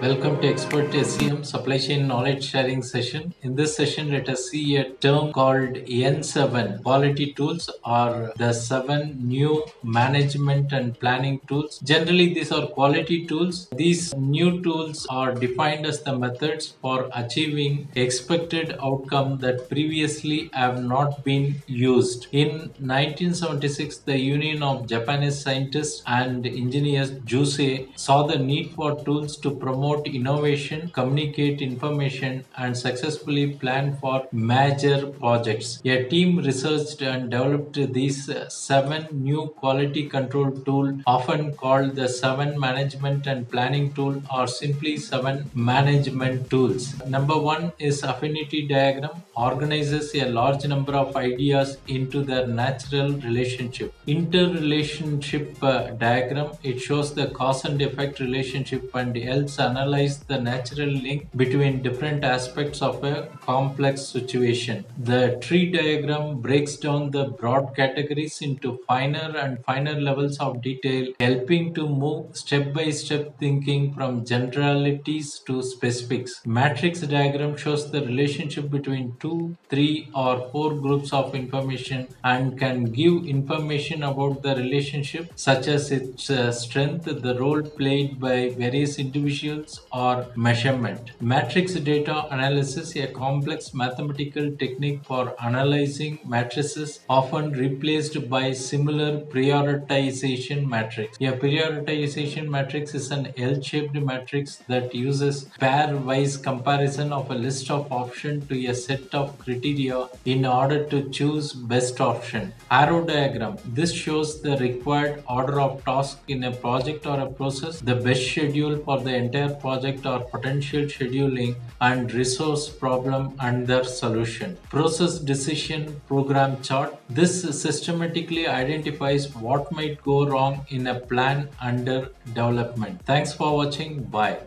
Welcome to Expert SCM Supply Chain Knowledge Sharing session. In this session, let us see a term called N7 quality tools or the 7 new management and planning tools. Generally, these are quality tools. These new tools are defined as the methods for achieving expected outcome that previously have not been used. In 1976, the Union of Japanese Scientists and Engineers JUSE saw the need for tools to promote innovation, communicate information, and successfully plan for major projects. A team researched and developed these 7 new quality control tools, often called the 7 management and planning tool or simply 7 management tools. Number 1 is affinity diagram, organizes a large number of ideas into their natural relationship. Interrelationship diagram, it shows the cause and effect relationship and helps analyze the natural link between different aspects of a complex situation. The tree diagram breaks down the broad categories into finer and finer levels of detail, helping to move step by step thinking from generalities to specifics. Matrix diagram shows the relationship between 2, 3, or 4 groups of information and can give information about the relationship, such as its strength, the role played by various individuals, or measurement. Matrix data analysis, a complex mathematical technique for analyzing matrices, often replaced by similar prioritization matrix. A prioritization matrix is an L-shaped matrix that uses pairwise comparison of a list of options to a set of criteria in order to choose best option. Arrow diagram. This shows the required order of tasks in a project or a process, the best schedule for the entire project or potential scheduling, and resource problem and their solution. Process decision program chart. This systematically identifies what might go wrong in a plan under development. Thanks for watching. Bye.